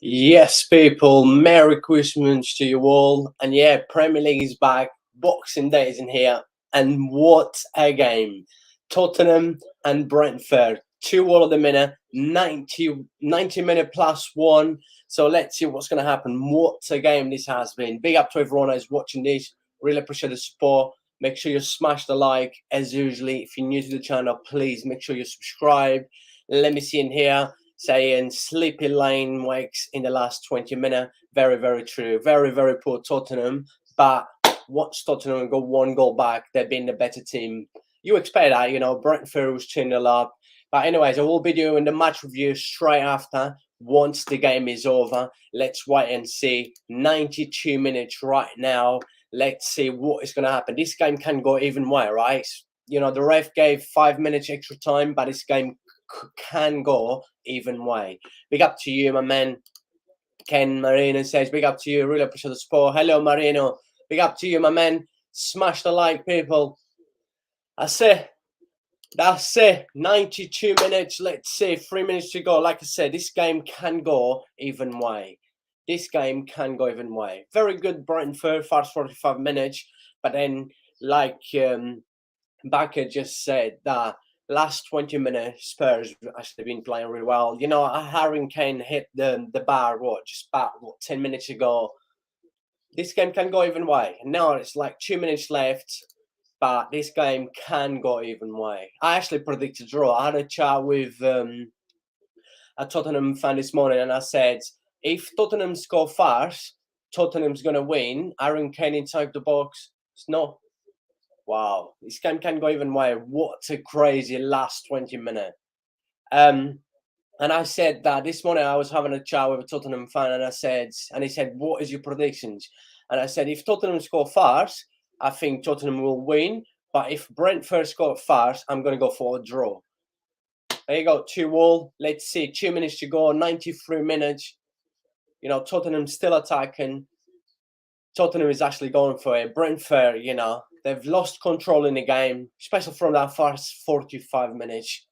Yes, people, Merry Christmas to you all. And yeah, Premier League is back, Boxing Day is in here, and what a game. Tottenham and Brentford, 2-all at the minute, 90 minute plus one. So let's see what's going to happen. What a game this has been. Big up to everyone who's watching this. Really appreciate the support. Make sure you smash the like, as usually. If you're new to the channel, please make sure you subscribe. Let me see in here. Saying Sleepy Lane wakes in the last 20 minutes. Very, very true. Very, very poor Tottenham. But once Tottenham got 1 goal back, they've been the better team. You expect that, you know. Brentford was 2-0 up. But anyways, I will be doing the match review straight after, once the game is over. Let's wait and see. 92 minutes right now. Let's see what is going to happen. This game can go even way, right? You know, the ref gave 5 minutes extra time, but this game can go even way. Big up to you, my man. Ken Marino says, big up to you. Really appreciate the support. Hello, Marino. Big up to you, my man. Smash the like, people. That's it. 92 minutes. Let's see. 3 minutes to go. Like I said, this game can go even way. Very good Brentford, first 45 minutes. But then, like Bakker just said, that last 20 minutes, Spurs actually been playing really well. You know, Harry Kane hit the bar, just about 10 minutes ago. This game can go even way. Now it's like 2 minutes left, but this game can go even way. I actually predicted draw. I had a chat with a Tottenham fan this morning, and I said, if Tottenham score first, Tottenham's going to win. Aaron Kane inside the box. It's not. Wow, this game can go even way. What a crazy last 20 minutes. And I said that this morning I was having a chat with a Tottenham fan, and he said, what is your predictions? And I said, if Tottenham score first, I think Tottenham will win. But if Brentford score first, I'm going to go for a draw. There you go, 2-all. Let's see, 2 minutes to go, 93 minutes. You know, Tottenham still attacking. Tottenham is actually going for it. Brentford, you know, they've lost control in the game, especially from that first 45 minutes.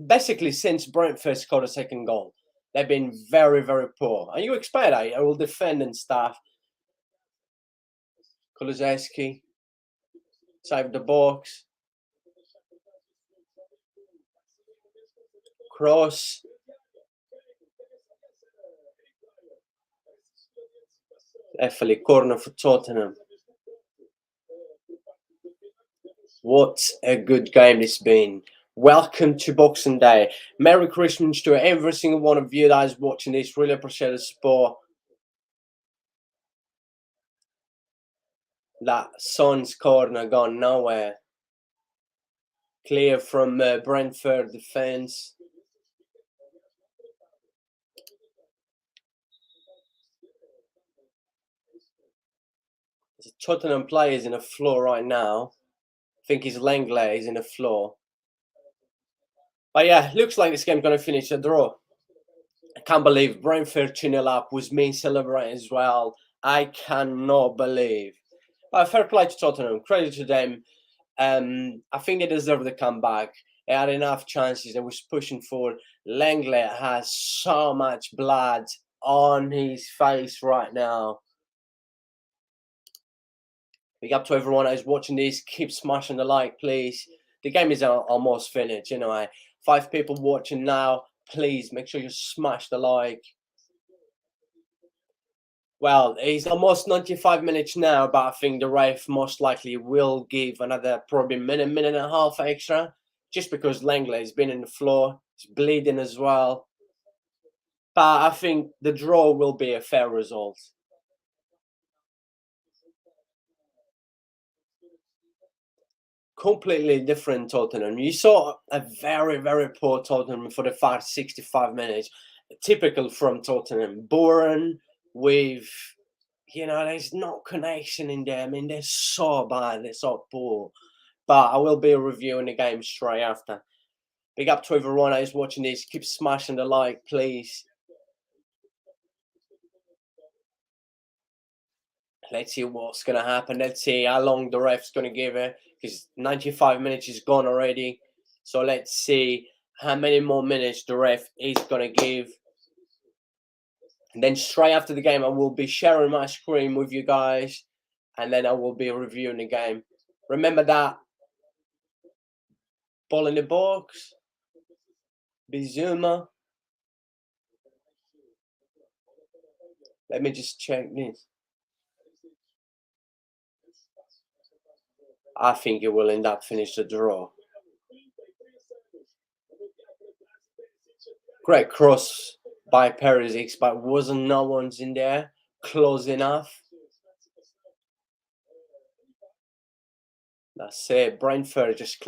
Basically, since Brentford scored a second goal, they've been very, very poor. And you expect that. I will defend and stuff. Kulusevski, save the box. Cross. Definitely corner for Tottenham. What a good game it's been. Welcome to Boxing Day. Merry Christmas to every single one of you that is watching this. Really appreciate the support. That Son's corner gone nowhere. Clear from Brentford defense. The Tottenham player is in the floor right now. I think his Langley is in the floor. But yeah, looks like this game's going to finish a draw. I can't believe Brentford 2-0 up was me celebrating as well. I cannot believe. But fair play to Tottenham. Credit to them. I think they deserve the comeback. They had enough chances. They was pushing forward. Langley has so much blood on his face right now. Big up to everyone who's watching this. Keep smashing the like, please. The game is almost finished, you know. 5 people watching now. Please make sure you smash the like. Well, it's almost 95 minutes now, but I think the ref most likely will give another probably minute and a half extra, just because Langley has been in the floor. He's bleeding as well. But I think the draw will be a fair result. Completely different Tottenham. You saw a very, very poor Tottenham for the first 65 minutes. Typical from Tottenham. Boring with, there's no connection in there. I mean, they're so bad, they're so poor. But I will be reviewing the game straight after. Big up to everyone that is watching this. Keep smashing the like, please. Let's see what's gonna happen. Let's see how long the ref's gonna give it, because 95 minutes is gone already. So let's see how many more minutes the ref is gonna give. And then straight after the game, I will be sharing my screen with you guys, and then I will be reviewing the game. Remember that ball in the box, Bizuma. Let me just check this. I think it will end up finish the draw. Great cross by Perisic, but wasn't no one's in there close enough. That's it. Brentford just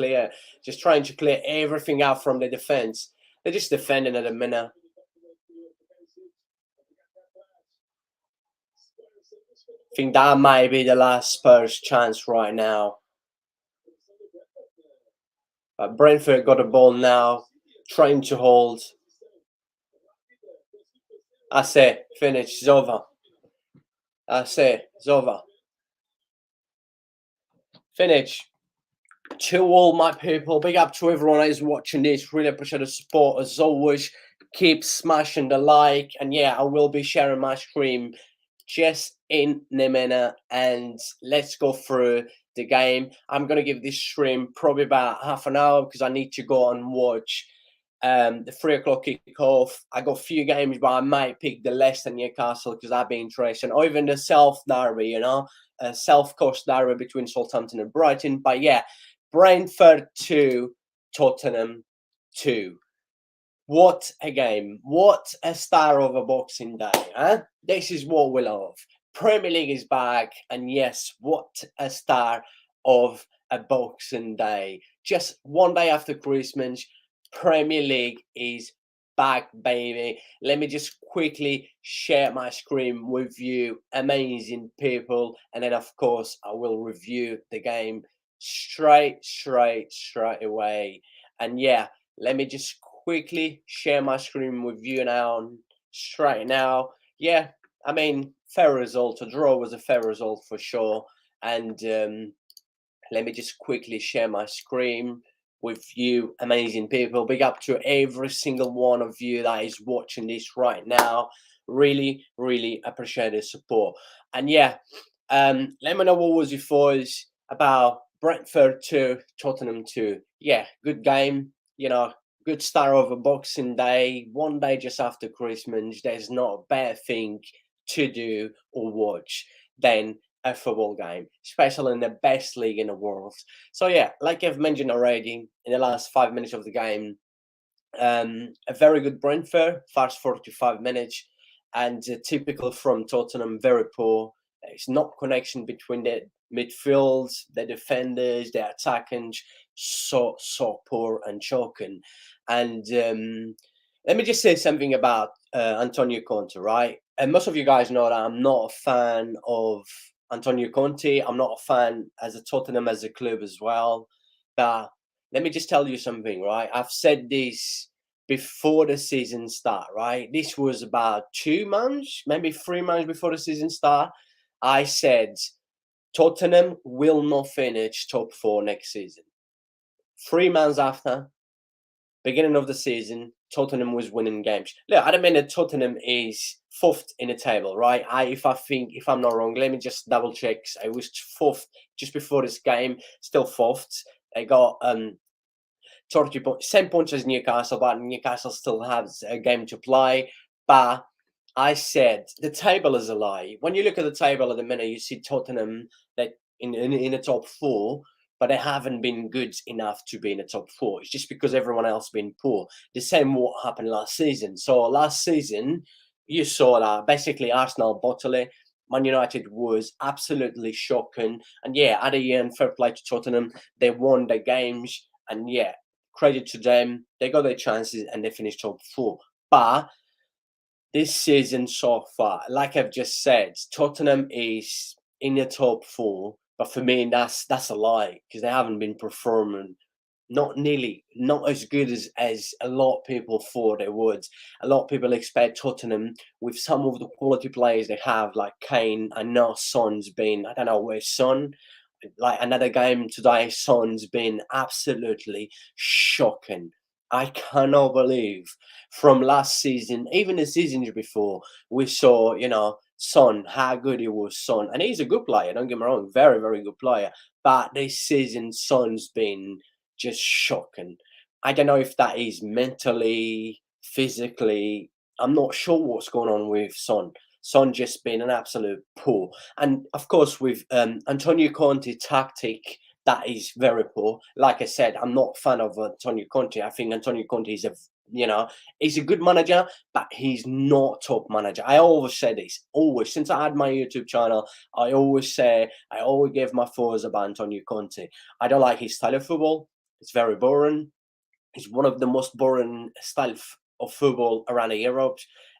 trying to clear everything out from the defense. They're just defending at the minute. I think that might be the last Spurs chance right now. But Brentford got the ball now, trying to hold. That's it. Finish. It's over. That's it. It's over. Finish. To all my people, big up to everyone that is watching this. Really appreciate the support as always. Keep smashing the like, and yeah, I will be sharing my screen just in a minute, and let's go through the game. I'm gonna give this stream probably about half an hour because I need to go and watch the 3 o'clock kickoff. I got a few games, but I might pick the Leicester Newcastle because I've been interested, or even the South Derby, South Coast Derby between Southampton and Brighton. But yeah, Brentford 2, Tottenham 2. What a game. What a star of a Boxing Day, huh? This is what we love. Premier League is back, and yes, what a star of a Boxing Day. Just one day after Christmas, Premier League is back, baby. Let me just quickly share my screen with you, amazing people, and then of course I will review the game straight away. And yeah, let me just quickly share my screen with you now, straight now. Yeah, I mean, fair result. A draw was a fair result for sure. And let me just quickly share my screen with you, amazing people. Big up to every single one of you that is watching this right now. Really appreciate the support. And yeah, let me know what was your thoughts about Brentford 2, Tottenham 2. Yeah, good game. Good start of a Boxing Day. One day just after Christmas. There's not a bad thing to do or watch than a football game, especially in the best league in the world. So yeah, like I've mentioned already in the last 5 minutes of the game, a very good Brentford, first 45 minutes, and typical from Tottenham, very poor. There's not connection between the midfields, the defenders, the attackers, so poor and choking. And let me just say something about Antonio Conte, right? And most of you guys know that I'm not a fan of Antonio Conte. I'm not a fan as a Tottenham as a club as well. But let me just tell you something, right? I've said this before the season start, right? This was about 2 months, maybe 3 months before the season start. I said Tottenham will not finish top 4 next season. 3 months after, beginning of the season, Tottenham was winning games. Look, I don't mean that Tottenham is fourth in the table, right? If I'm not wrong, let me just double check. It was fourth just before this game, still fourth. They got 30 points, same points as Newcastle, but Newcastle still has a game to play. But I said the table is a lie. When you look at the table at the minute, you see Tottenham that in the top 4, but they haven't been good enough to be in the top 4. It's just because everyone else been poor. The same what happened last season. So last season, you saw that basically Arsenal bottled it. Man United was absolutely shocking. And yeah, at the end, fair play to Tottenham. They won the games. And yeah, credit to them. They got their chances and they finished top 4. But This season so far, like I've just said, Tottenham is in the top four, but for me, that's a lie because they haven't been performing not as good as a lot of people thought they would. A lot of people expect Tottenham with some of the quality players they have, like Kane. I know Son's been, I don't know where's Son. Like another game today, Son's been absolutely shocking. I cannot believe from last season, even the seasons before, we saw, Son, how good he was, Son. And he's a good player, don't get me wrong, very, very good player. But this season, Son's been just shocking. I don't know if that is mentally, physically. I'm not sure what's going on with Son. Son just been an absolute poor. And of course, with Antonio Conte tactic, that is very poor. Like I said, I'm not a fan of Antonio Conte. I think Antonio Conte is you know, he's a good manager, but he's not top manager. I always say this, always since I had my YouTube channel. I always give my thoughts about Antonio Conte. I don't like his style of football. It's very boring. It's one of the most boring style of football around Europe.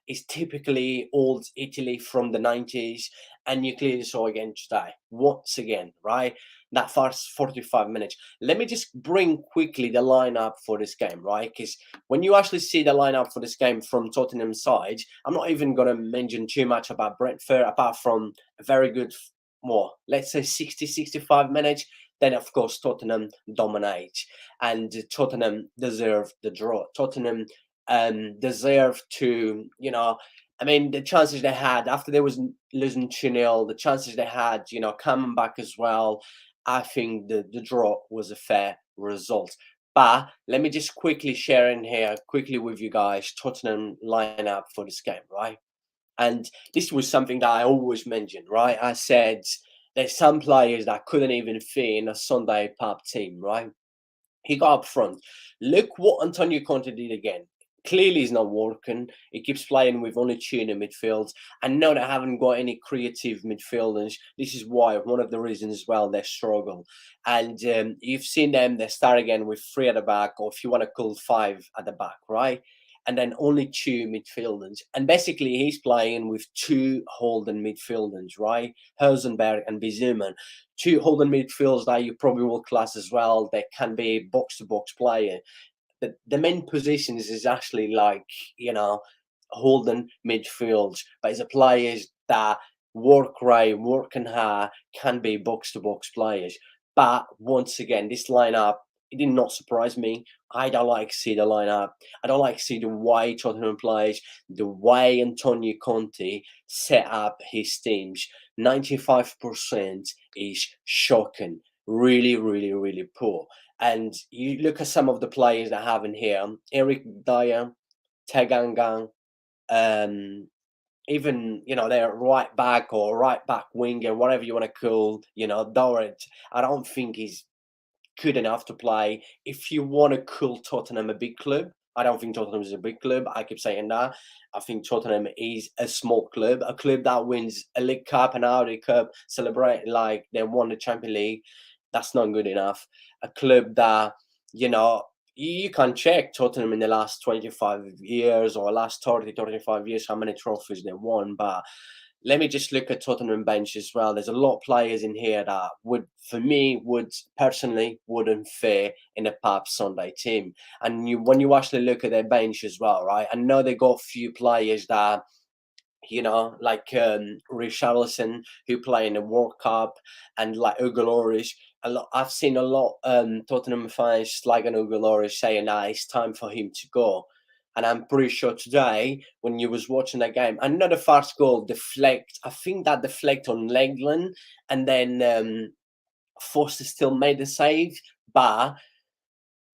It's typically old Italy from the 90s, and you clearly saw again today. Once again, right? That first 45 minutes. Let me just bring quickly the lineup for this game, right? Because when you actually see the lineup for this game from Tottenham side, I'm not even going to mention too much about Brentford, apart from a very good, more, let's say 60, 65 minutes. Then, of course, Tottenham dominate, and Tottenham deserve the draw. Tottenham deserve to, I mean, the chances they had after they was losing 2-0, the chances they had, coming back as well. I think the draw was a fair result. But let me just quickly share in here, quickly with you guys, Tottenham lineup for this game, right? And this was something that I always mentioned, right? I said there's some players that couldn't even fit in a Sunday pub team, right? He got up front. Look what Antonio Conte did again. Clearly, he's not working. He keeps playing with only two in the midfield. And no, they haven't got any creative midfielders. This is why one of the reasons as well they struggle. And you've seen them. They start again with three at the back, or if you want to call five at the back, right? And then only two midfielders. And basically, he's playing with two holding midfielders, right? Herzenberg and Bizuman, two holding midfields that you probably will class as well. They can be box to box player. The main positions is actually like, holding midfields, but it's a players that work right, working hard, can be box to box players. But once again, this lineup, it did not surprise me. I don't like to see the lineup. I don't like to see the way Tottenham plays, the way Antonio Conte set up his teams. 95% is shocking. Really, really, really poor. And you look at some of the players that have in here: Eric Dyer, Tegangang, um, even their right back or right back winger, whatever you want to call, Dorrit. I don't think he's good enough to play. If you want to call Tottenham a big club, I don't think Tottenham is a big club. I keep saying that. I think Tottenham is a small club, a club that wins a League Cup and Audi Cup, celebrate like they won the Champions League. That's not good enough. A club that, you can check Tottenham in the last 25 years or last 30, 35 years, how many trophies they won. But let me just look at Tottenham bench as well. There's a lot of players in here that for me, wouldn't fit in a Pep Sunday team. And when you actually look at their bench as well, right? I know they got a few players that, like Richarlison, who play in the World Cup, and like Hugo Lloris. I've seen a lot Tottenham fans slagging Hugo Lloris, saying that it's time for him to go. And I'm pretty sure today, when you was watching that game, another first goal I think that deflect on Legland, and then Foster still made the save, but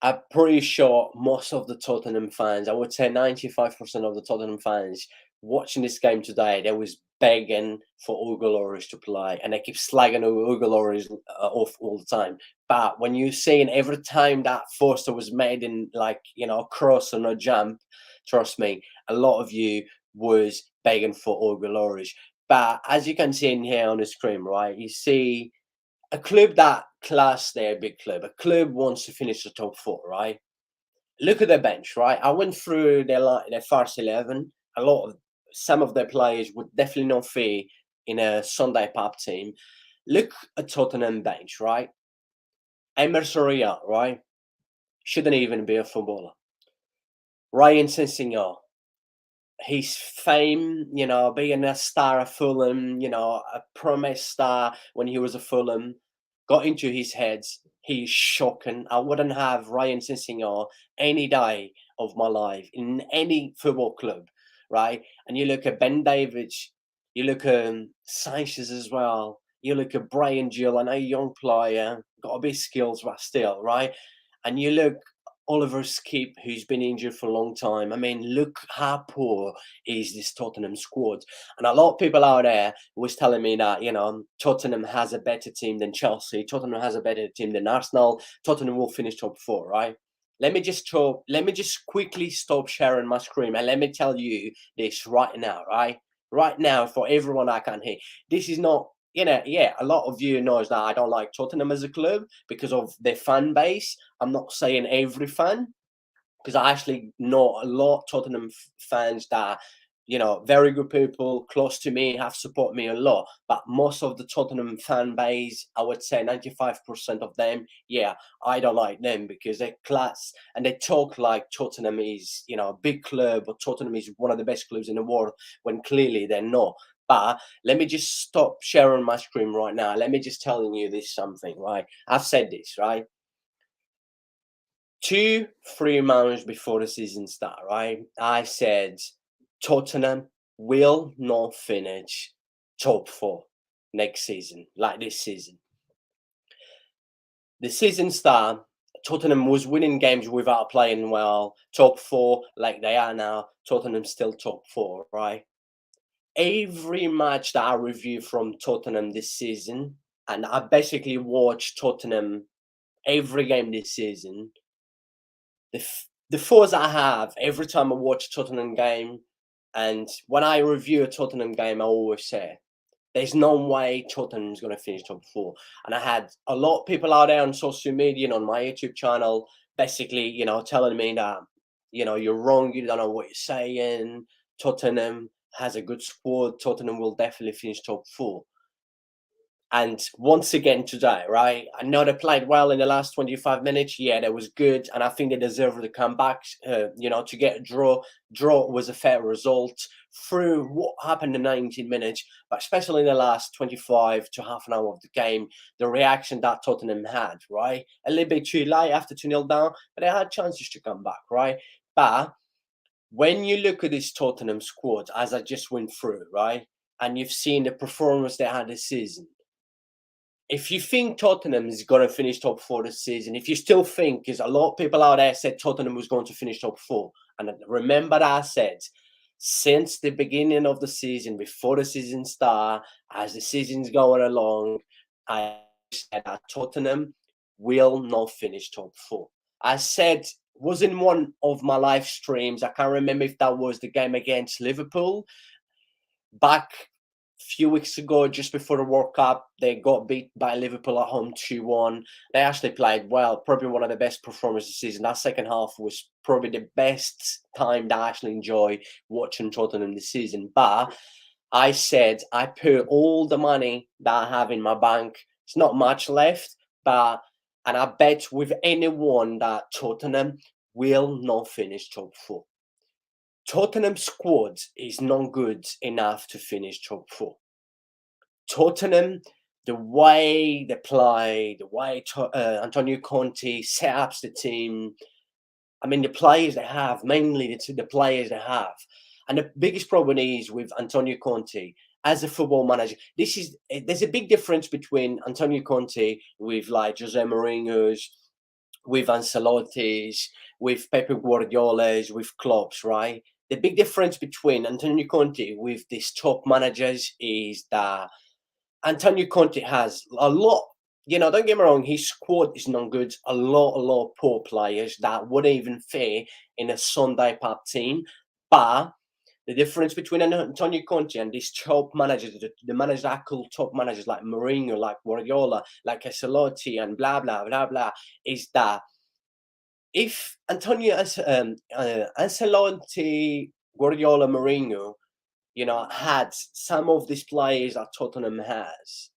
I'm pretty sure most of the Tottenham fans, I would say 95% of the Tottenham fans watching this game today, they was begging for Hugo Lloris to play, and they keep slagging Hugo Lloris off all the time. But when you're seeing every time that Foster was made in cross or no jump, trust me, a lot of you was begging for Hugo Lloris. But as you can see in here on the screen, right, you see a club that class they're a big club. A club wants to finish the top four, right? Look at their bench, right? I went through their first 11. A lot of some of their players would definitely not fit in a Sunday pub team. Look at Tottenham bench, right? Emerson Royal, right? Shouldn't even be a footballer. Ryan Sessegnon, his fame, being a star at Fulham, a promise star when he was at Fulham, got into his head. He's shocking. I wouldn't have Ryan Sessegnon any day of my life in any football club, right? And you look at Ben Davies, you look at Sanchez as well, you look at Brian Gill, I know young player, got a bit skills, but still, right? And you look Oliver Skip, who's been injured for a long time. I mean, look how poor is this Tottenham squad. And a lot of people out there was telling me that, Tottenham has a better team than Chelsea. Tottenham has a better team than Arsenal. Tottenham will finish top four, right? Let me just quickly stop sharing my screen and let me tell you this right now, right? Right now, for everyone I can hear. This is not, yeah, a lot of you knows that I don't like Tottenham as a club because of their fan base. I'm not saying every fan, because I actually know a lot of Tottenham fans that, very good people close to me, have supported me a lot. But most of the Tottenham fan base, I would say 95% of them, yeah, I don't like them because they're class and they talk like Tottenham is, a big club, or Tottenham is one of the best clubs in the world when clearly they're not. But let me just stop sharing my screen right now. Let me just telling you this something, right? I've said this, right? 2-3 months before the season start, right? I said Tottenham will not finish top four next season, like this season. The season start, Tottenham was winning games without playing well. Top four, like they are now. Tottenham still top four, right? Every match that I review from Tottenham this season, and I basically watch Tottenham every game this season. The thoughts I have every time I watch a Tottenham game, and when I review a Tottenham game, I always say, there's no way Tottenham's going to finish top four. And I had a lot of people out there on social media and on my YouTube channel basically, telling me that, you're wrong, you don't know what you're saying. Tottenham has a good squad. Tottenham will definitely finish top four. And once again today, right? I know they played well in the last 25 minutes. Yeah, that was good. And I think they deserve to come back, to get a draw. Draw was a fair result through what happened in 19 minutes, but especially in the last 25 to half an hour of the game, the reaction that Tottenham had, right? A little bit too late after 2-0 down, but they had chances to come back, right? But when you look at this Tottenham squad, as I just went through, right? And you've seen the performance they had this season, if you think Tottenham is going to finish top four this season, if you still think, because a lot of people out there said Tottenham was going to finish top four, and remember that I said, since the beginning of the season, before the season start, as the season's going along, I said that Tottenham will not finish top four. I said, was in one of my live streams, I can't remember if that was the game against Liverpool, back few weeks ago, just before the World Cup, they got beat by Liverpool at home 2-1. They actually played well, probably one of the best performances this season. That second half was probably the best time that I actually enjoy watching Tottenham this season. But I said I put all the money that I have in my bank. It's not much left, and I bet with anyone that Tottenham will not finish top four. Tottenham squad is not good enough to finish top four. Tottenham, the way they play, the way Antonio Conte set up the team, I mean, the players they have, mainly the players they have. And the biggest problem is with Antonio Conte as a football manager. There's a big difference between Antonio Conte with like Jose Mourinho's, with Ancelotti's, with Pep Guardiola's, with Klopp's, right? The big difference between Antonio Conte with these top managers is that Antonio Conte has a lot, don't get me wrong, his squad is not good. A lot of poor players that wouldn't even fit in a Sunday pub team. But the difference between Antonio Conte and these top managers, the managers that I call top managers like Mourinho, like Guardiola, like Ancelotti, and blah, blah, blah, blah, is that if Ancelotti, Guardiola, Mourinho, had some of these players that Tottenham has,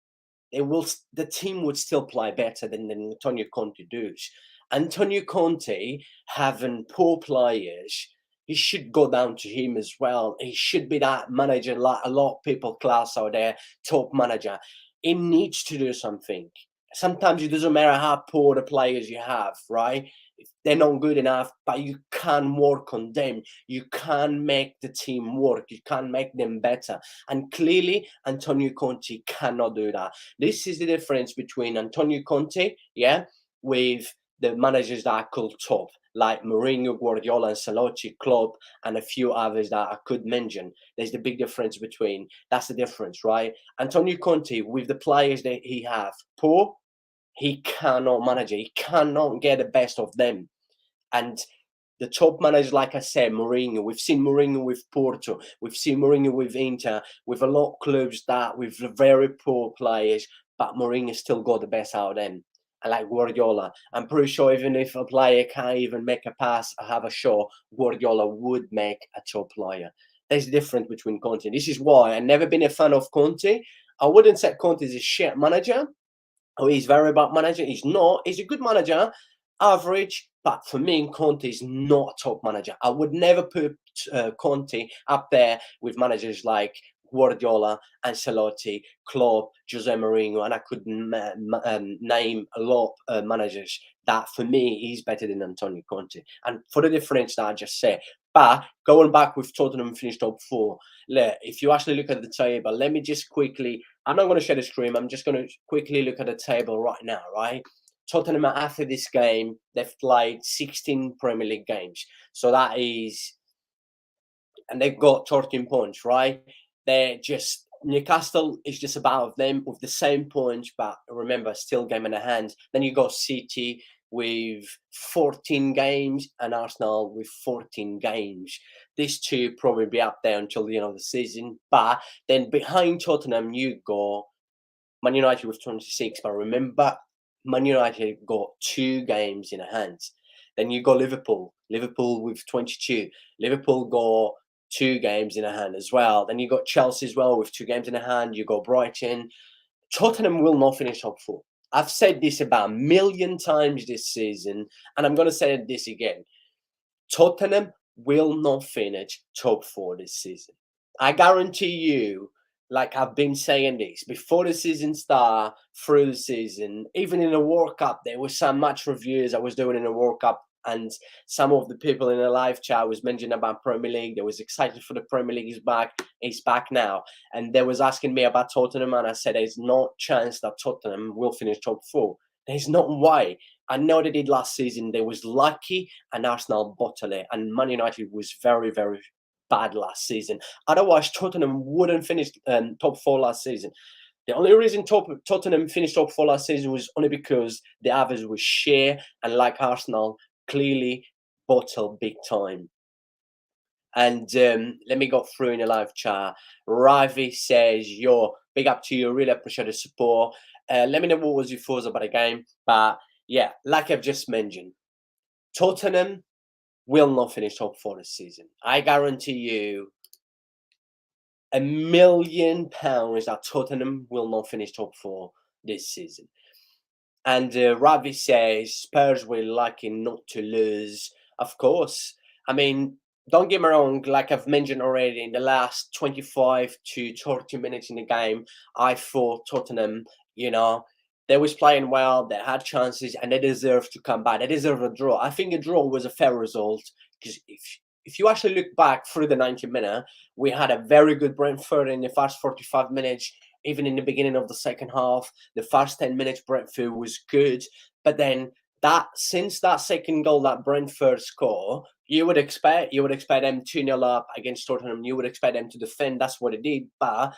the team would still play better than Antonio Conte does. Antonio Conte having poor players, he should go down to him as well. He should be that manager, like a lot of people class out there, top manager. He needs to do something. Sometimes it doesn't matter how poor the players you have, right? If they're not good enough, but you can work on them. You can make the team work. You can make them better. And clearly, Antonio Conte cannot do that. This is the difference between Antonio Conte, yeah, with the managers that I call top, like Mourinho, Guardiola, Ancelotti, Klopp, and a few others that I could mention. There's the big difference between. That's the difference, right? Antonio Conte, with the players that he have, poor, he cannot manage it. He cannot get the best of them. And the top managers, like I said, Mourinho. We've seen Mourinho with Porto. We've seen Mourinho with Inter. With a lot of clubs that with very poor players, but Mourinho still got the best out of them. And like Guardiola, I'm pretty sure even if a player can't even make a pass or have a shot, Guardiola would make a top player. There's a difference between Conte. This is why I've never been a fan of Conte. I wouldn't say Conte is a shit manager. Oh, he's very bad manager. He's not. He's a good manager, average. But for me, Conte is not a top manager. I would never put Conte up there with managers like Guardiola, Ancelotti, Klopp, Jose Mourinho, and I could name a lot of managers that for me he's better than Antonio Conte. And for the difference that I just said. But going back with Tottenham finished top four, if you actually look at the table, let me just quickly. I'm not going to share the screen. I'm just going to quickly look at the table right now, right? Tottenham, after this game, they've played 16 Premier League games. So that is, and they've got 13 points, right? They're just, Newcastle is just above them with the same points, but remember, still game in the hands. Then you got City with 14 games and Arsenal with 14 games. These two probably be up there until the end of the season. But then behind Tottenham, you go Man United with 26. But remember, Man United got 2 games in their hands. Then you got Liverpool with 22. Liverpool got 2 games in a hand as well. Then you got Chelsea as well with 2 games in a hand. You got Brighton. Tottenham will not finish top 4. I've said this about a million times this season, and I'm going to say this again. Tottenham will not finish top 4 this season. I guarantee you, like I've been saying this, before the season start, through the season, even in the World Cup, there was some match reviews I was doing in the World Cup, and some of the people in the live chat was mentioning about Premier League. They was excited for the Premier League is back. It's back now. And they was asking me about Tottenham, and I said there's no chance that Tottenham will finish top 4. There's no way. I know they did last season. They was lucky, and Arsenal bottled it. And Man United was very, very bad last season. Otherwise, Tottenham wouldn't finish top 4 last season. The only reason Tottenham finished top 4 last season was only because the others was share, and like Arsenal, clearly bottled big time. And let me go through in the live chat. Ravi says, yo, big up to you. Really appreciate the support. Let me know what was your thoughts about the game. But yeah, like I've just mentioned, Tottenham will not finish top 4 this season. I guarantee you £1 million that Tottenham will not finish top 4 this season. And Ravi says Spurs were lucky not to lose. Of course. I mean, don't get me wrong, like I've mentioned already, in the last 25 to 30 minutes in the game, I thought Tottenham, they was playing well, they had chances, and they deserved to come back. They deserve a draw. I think a draw was a fair result, because if you actually look back through the 90 minutes, we had a very good Brentford in the first 45 minutes. Even in the beginning of the second half, the first 10 minutes, Brentford was good. But then since that second goal that Brentford scored, you would expect them 2-0 up against Tottenham. You would expect them to defend. That's what they did. But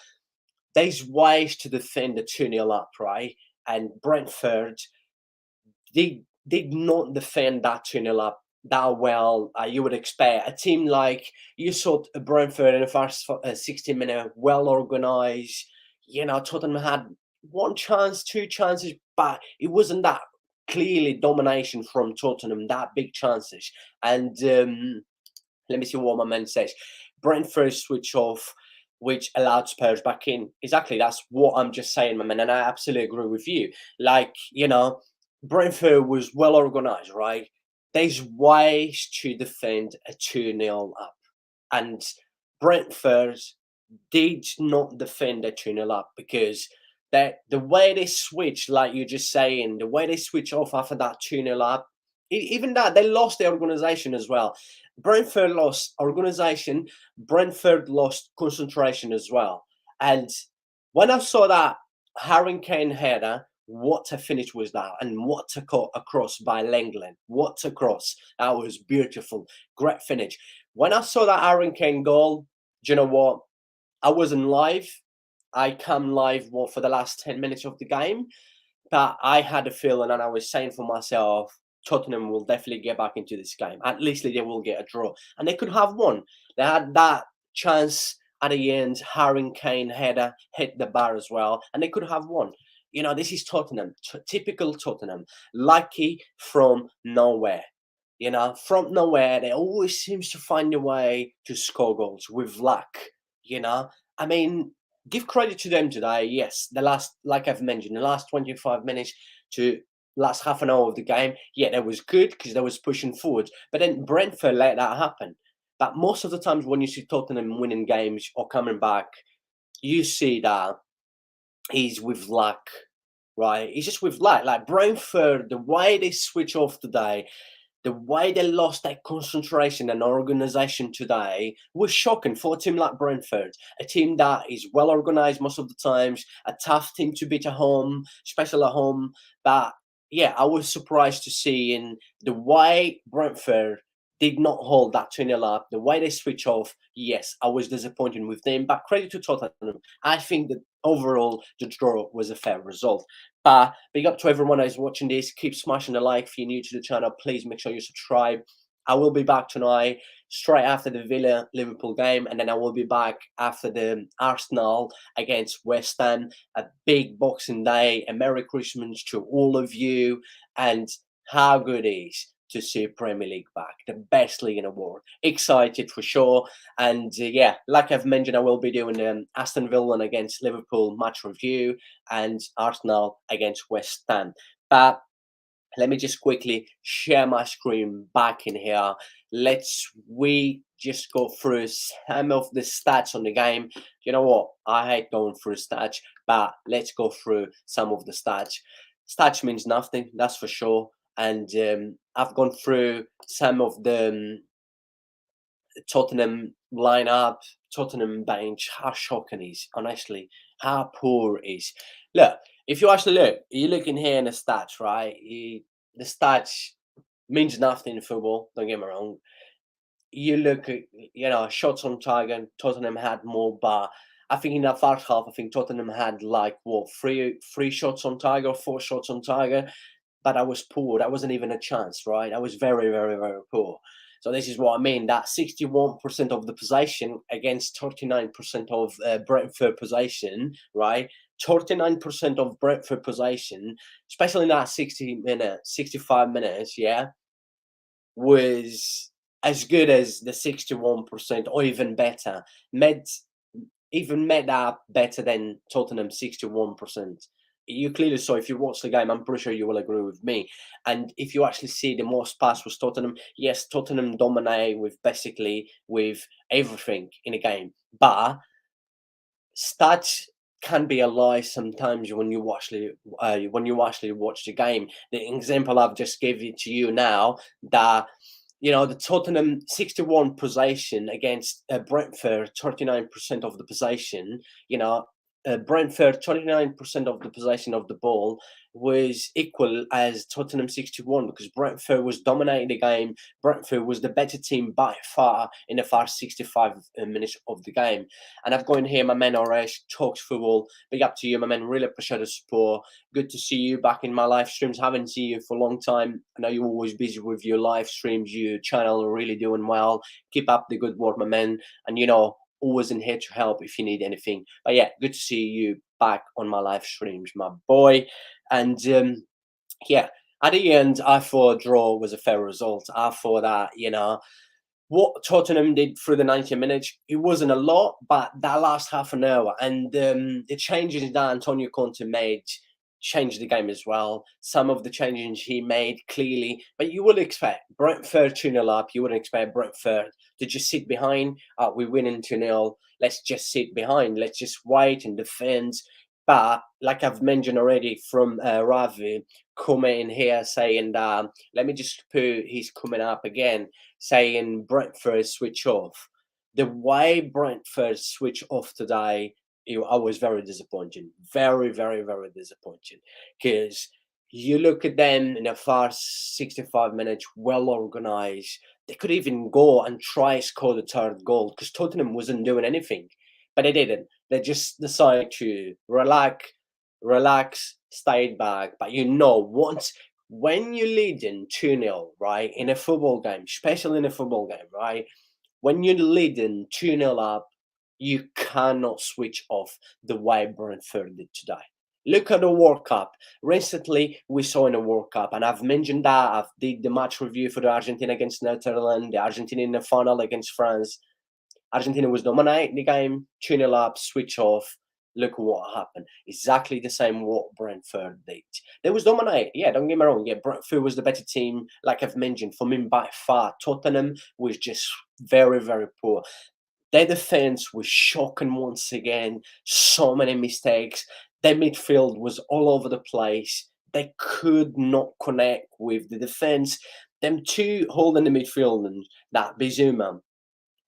there's ways to defend the 2-0 up, right? And Brentford, they did not defend that 2-0 up that well. You would expect a team like you saw Brentford in the first 60 minutes, well organized. Tottenham had 1 chance, 2 chances, but it wasn't that clearly domination from Tottenham, that big chances. And let me see what my man says. Brentford switch off. which allowed Spurs back in. Exactly, that's what I'm just saying, my man, and I absolutely agree with you. Like, Brentford was well organized, right? There's ways to defend a 2-0 up, and Brentford did not defend a 2-0 up because the way they switch, like you're just saying, the way they switch off after that 2-0 up, even that, they lost their organization as well. Brentford lost organization, Brentford lost concentration as well. And when I saw that Harry Kane header, what a finish was that, and what a cut across by Lenglen. What a cross. That was beautiful. Great finish. When I saw that Harry Kane goal, do you know what? I wasn't live. I come live for the last 10 minutes of the game, but I had a feeling, and I was saying for myself, Tottenham will definitely get back into this game. At least they will get a draw, and they could have won. They had that chance at the end. Harry Kane header hit the bar as well, and they could have won. This is Tottenham, typical Tottenham, lucky from nowhere. From nowhere, they always seems to find a way to score goals with luck. I mean, give credit to them today. Yes, like I've mentioned, the last 25 minutes to last half an hour of the game, yeah, that was good because they was pushing forward. But then Brentford let that happen. But most of the times when you see Tottenham winning games or coming back, you see that he's with luck, right? He's just with luck. Like Brentford, the way they switch off today, the way they lost that concentration and organization today was shocking for a team like Brentford, a team that is well organized most of the times, a tough team to beat at home, especially at home. But yeah, I was surprised to see in the way Brentford did not hold that 2-0 up, the way they switch off. Yes, I was disappointed with them, but credit to Tottenham. I think that overall the draw was a fair result. But big up to everyone who's watching this. Keep smashing the like. If you're new to the channel, please make sure you subscribe. I will be back tonight, straight after the Villa Liverpool game, and then I will be back after the Arsenal against West Ham. A big Boxing Day. A Merry Christmas to all of you, and how good it is to see Premier League back, the best league in the world. Excited for sure. And yeah, like I've mentioned, I will be doing Aston Villa against Liverpool match review and Arsenal against West Ham. But let me just quickly share my screen back in here. We just go through some of the stats on the game. You know what? I hate going through stats, but let's go through some of the stats. Stats means nothing, that's for sure. And I've gone through some of the Tottenham lineup, Tottenham bench, how shocking it is, honestly, how poor it is. Look, if you actually look, you're looking here in the stats, right? The stats means nothing in football, don't get me wrong. You look at, shots on target, Tottenham had more, but I think in that first half, I think Tottenham had like, what, three shots on target or 4 shots on target, but I was poor. That wasn't even a chance, right? I was very, very, very poor. So this is what I mean. That 61% of the possession against 39% of Brentford possession, right? 39% of Brentford possession, especially in that 65 minutes, yeah, was as good as the 61% or even better. Made that better than Tottenham 61%. You clearly saw, if you watch the game, I'm pretty sure you will agree with me. And if you actually see the most pass was Tottenham, yes, Tottenham dominate with everything in a game. But stats can be a lie sometimes when you actually watch the game. The example I've just gave it to you now, that the Tottenham 61 possession against Brentford 39% of the possession. Brentford 29% of the possession of the ball was equal as Tottenham 61 because Brentford was dominating the game. Brentford was the better team by far in the first 65 minutes of the game. And I've got in here my man Oresh, talks football. Big up to you, my man. Really appreciate the support. Good to see you back in my live streams. Haven't seen you for a long time. I know you're always busy with your live streams. Your channel really doing well. Keep up the good work, my man. And always in here to help if you need anything. But yeah, good to see you back on my live streams, my boy. And yeah, at the end, I thought draw was a fair result. I thought that what Tottenham did through the 90 minutes, it wasn't a lot, but that last half an hour and the changes that Antonio Conte made changed the game as well. Some of the changes he made clearly, but you would expect Brentford 2-0 up. You wouldn't expect Brentford to just sit behind. We're winning 2-0. Let's just sit behind. Let's just wait and defend. But like I've mentioned already from Ravi coming here saying, let me just put his coming up again saying Brentford switch off. The way Brentford switch off today, I was very disappointed. Very, very, very disappointed. Because you look at them in the first 65 minutes, well organized. They could even go and try score the third goal because Tottenham wasn't doing anything. But they didn't. They just decided to relax, stayed back. But once when you're leading 2-0, right, in a football game, especially in a football game, right, when you're leading 2-0 up, you cannot switch off the way Brentford did today. Look at the World Cup. Recently, we saw in the World Cup, and I've mentioned that. I've did the match review for the Argentina against Netherlands, the Argentina in the final against France. Argentina was dominating the game, 2-0 up, switch off. Look what happened. Exactly the same what Brentford did. They was dominating. Yeah, don't get me wrong. Yeah, Brentford was the better team. Like I've mentioned, for me by far, Tottenham was just very, very poor. Their defense was shocking once again. So many mistakes. Their midfield was all over the place. They could not connect with the defense. Them two holding the midfield and that Bizuma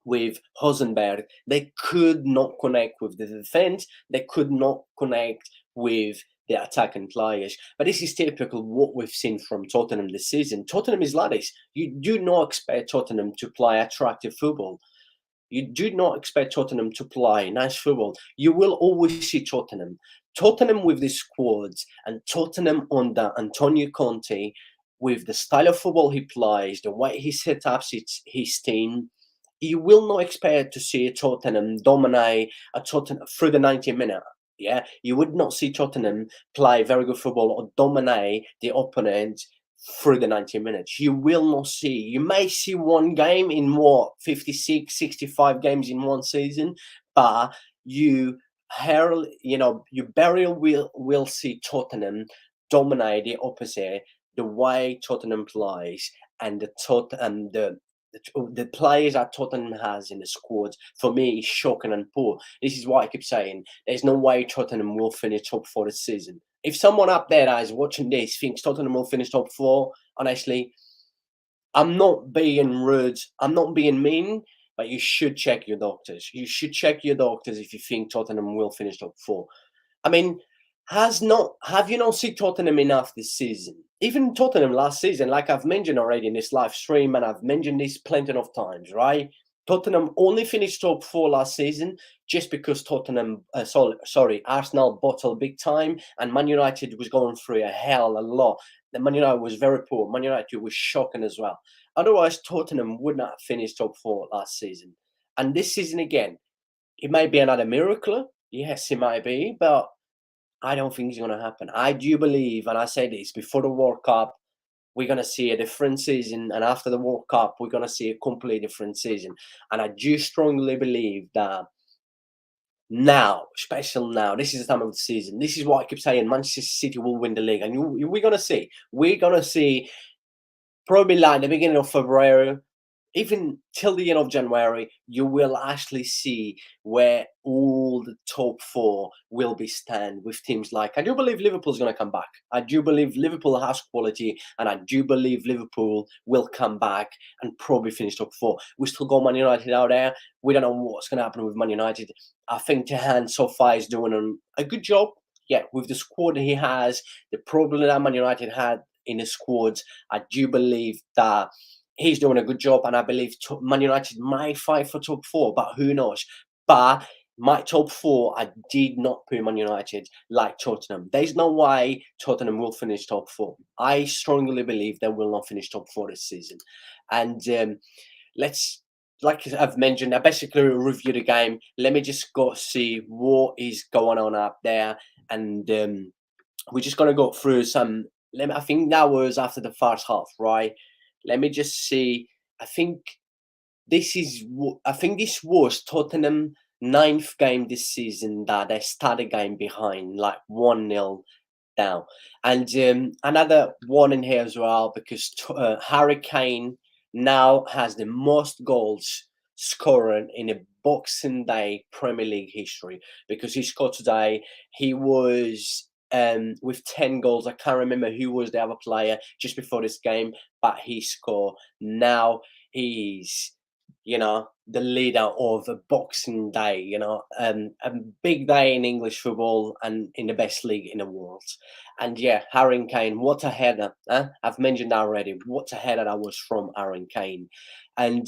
with Rosenberg, they could not connect with the defense. They could not connect with the attacking players. But this is typical what we've seen from Tottenham this season. Tottenham is like this. You do not expect Tottenham to play attractive football. You do not expect Tottenham to play nice football. You will always see Tottenham. Tottenham with the squads and Tottenham under Antonio Conte with the style of football he plays, the way he set up his team, you will not expect to see Tottenham dominate a Tottenham through the 90 minutes. Yeah, you would not see Tottenham play very good football or dominate the opponent through the 90 minutes. You will not see. You may see one game in what 56, 65 games in one season, but you you barely will see Tottenham dominate the opposite the way Tottenham plays and the players that Tottenham has in the squad, for me, is shocking and poor. This is why I keep saying there's no way Tottenham will finish top four this season. If someone up there that is watching this thinks Tottenham will finish top four, honestly, I'm not being rude. I'm not being mean, but you should check your doctors. You should check your doctors if you think Tottenham will finish top four. I mean, have you not seen Tottenham enough this season? Even Tottenham last season, like I've mentioned already in this live stream, and I've mentioned this plenty of times, right? Tottenham only finished top four last season just because Arsenal bottled big time, and Man United was going through a hell a lot. The Man United was very poor. Man United was shocking as well. Otherwise, Tottenham would not have finished top four last season. And this season again, it might be another miracle. Yes, it might be, but I don't think it's going to happen. I do believe, and I said this before the World Cup, we're going to see a different season. And after the World Cup, we're going to see a completely different season. And I do strongly believe that now, especially now, this is the time of the season. This is what I keep saying. Manchester City will win the league. And we're going to see. We're going to see probably like the beginning of February, even till the end of January, you will actually see where all the top four will be stand with teams like. I do believe Liverpool's going to come back. I do believe Liverpool has quality, and I do believe Liverpool will come back and probably finish top four. We still got Man United out there. We don't know what's going to happen with Man United. I think Tehan so far is doing a good job. Yeah, with the squad he has, the problem that Man United had in the squads, I do believe that he's doing a good job, and I believe Man United might fight for top four, but who knows? But my top four, I did not put Man United like Tottenham. There's no way Tottenham will finish top four. I strongly believe they will not finish top four this season. And like I've mentioned, I basically review the game. Let me just go see what is going on up there, and we're just gonna go through some. I think that was after the first half, right? Let me just see. I think I think this was Tottenham ninth game this season that they started game behind, like 1-0 down. And another one in here as well, because Harry Kane now has the most goals scored in a Boxing Day Premier League history, because he scored today. He was with 10 goals. I can't remember who was the other player just before this game, but he scored. Now he's, the leader of a Boxing Day, a big day in English football and in the best league in the world. And yeah, Harry Kane, what a header. Huh? I've mentioned that already. What a header that was from Harry Kane. And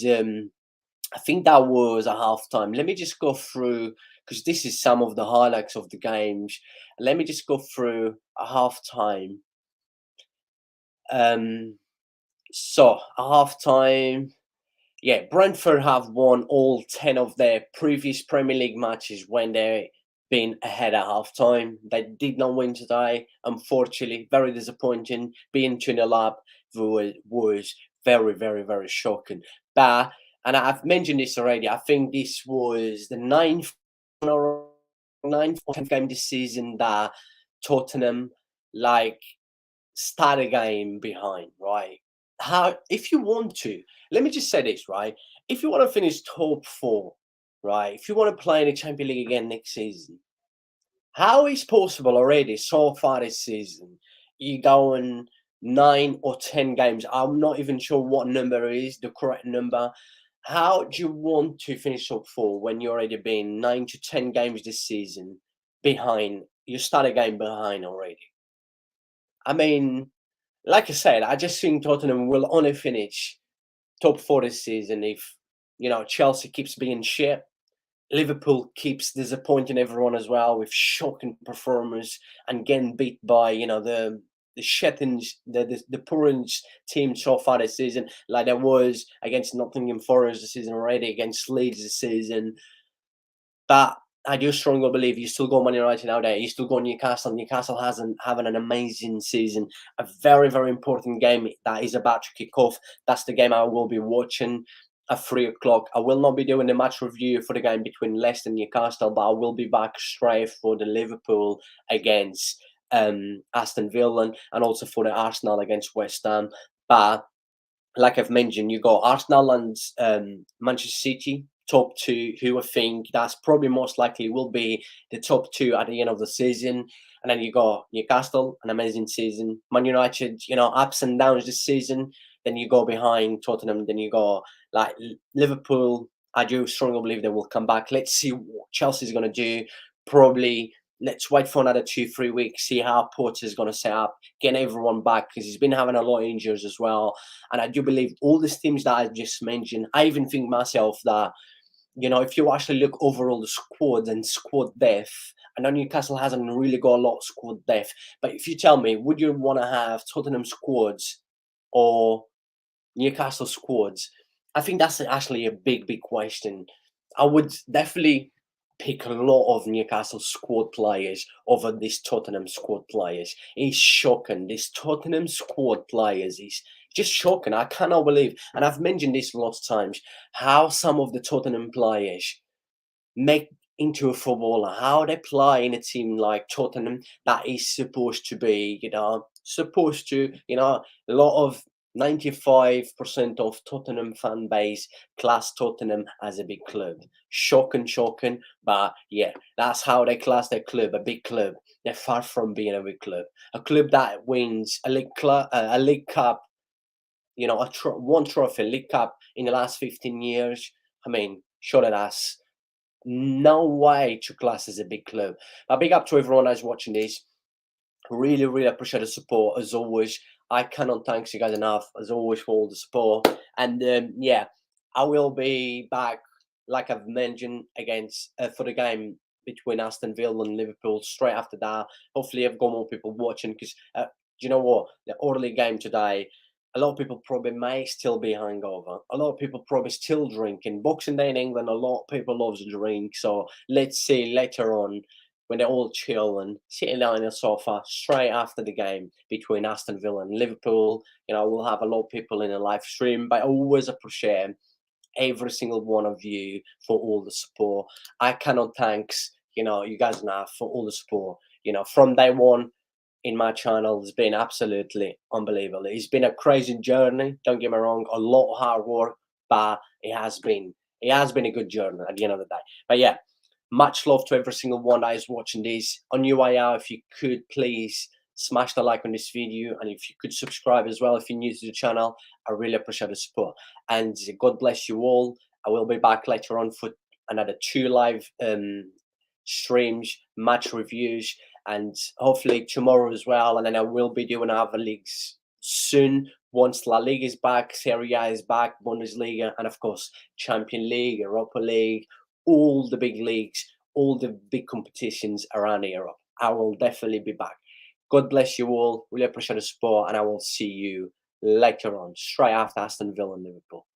I think that was a half time. Let me just go through, because this is some of the highlights of the games. Let me just go through a half time. So, a half time. Yeah, Brentford have won all 10 of their previous Premier League matches when they've been ahead at half time. They did not win today, unfortunately. Very disappointing. Being 2-0 up was very, very, very shocking. But, and I've mentioned this already, I think this was the ninth or 10th game this season that Tottenham, like, start a game behind, right? How, if you want to, let me just say this, right? If you want to finish top four, right? If you want to play in the Champions League again next season, how is possible already so far this season? You going 9 or 10 games. I'm not even sure what number is the correct number. How do you want to finish top four when you're already been 9 to 10 games this season behind? You start a game behind already. I mean, like I said, I just think Tottenham will only finish top four this season if, Chelsea keeps being shit. Liverpool keeps disappointing everyone as well with shocking performance and getting beat by, the Shettons, the poorest team so far this season, like there was against Nottingham Forest this season already, against Leeds this season. But I do strongly believe you still got Man United out there. You still got Newcastle. Newcastle hasn't having an amazing season. A very, very important game that is about to kick off. That's the game I will be watching at 3 o'clock. I will not be doing the match review for the game between Leicester and Newcastle, but I will be back straight for the Liverpool against Aston Villa and also for the Arsenal against West Ham. But like I've mentioned, you got Arsenal and Manchester City, top two, who I think that's probably most likely will be the top two at the end of the season. And then you got Newcastle, an amazing season. Man United, ups and downs this season. Then you go behind Tottenham. Then you go like Liverpool. I do strongly believe they will come back. Let's see what Chelsea's going to do. Probably let's wait for another 2-3 weeks, see how Porter's going to set up, getting everyone back because he's been having a lot of injuries as well. And I do believe all these teams that I just mentioned, I even think myself that, if you actually look overall the squad and squad depth, I know Newcastle hasn't really got a lot of squad depth, but if you tell me, would you want to have Tottenham squads or Newcastle squads? I think that's actually a big, big question. I would definitely pick a lot of Newcastle squad players over this Tottenham squad players. It's shocking. This Tottenham squad players is just shocking. I cannot believe, and I've mentioned this lots of times, how some of the Tottenham players make into a footballer, how they play in a team like Tottenham that is supposed to be, a lot of 95% of Tottenham fan base class Tottenham as a big club. Shocking, shocking. But yeah, that's how they class their club, a big club. They're far from being a big club. A club that wins a league cup, one trophy, League Cup in the last 15 years. I mean, surely that's no way to class as a big club. But big up to everyone that's watching this. Really, really appreciate the support as always. I cannot thank you guys enough as always for all the support. And yeah, I will be back, like I've mentioned, against for the game between Aston Villa and Liverpool straight after that. Hopefully, I've got more people watching because do you know what? The early game today, a lot of people probably may still be hungover. A lot of people probably still drinking. Boxing Day in England, a lot of people love to drink. So let's see later on when they're all chill and sitting down in the sofa straight after the game between Aston Villa and Liverpool. We'll have a lot of people in a live stream, but I always appreciate every single one of you for all the support. I cannot thanks, you guys enough for all the support. From day one in my channel, it's been absolutely unbelievable. It's been a crazy journey. Don't get me wrong, a lot of hard work, but it has been a good journey at the end of the day. But yeah, much love to every single one that is watching this. On your way out, if you could please smash the like on this video, and if you could subscribe as well if you're new to the channel, I really appreciate the support. And God bless you all. I will be back later on for another 2 live streams, match reviews, and hopefully tomorrow as well. And then I will be doing other leagues soon once La Liga is back, Serie A is back, Bundesliga, and of course Champions League, Europa League, all the big leagues, all the big competitions around Europe. I will definitely be back. God bless you all. Really appreciate the support, and I will see you later on, straight after Aston Villa and Liverpool.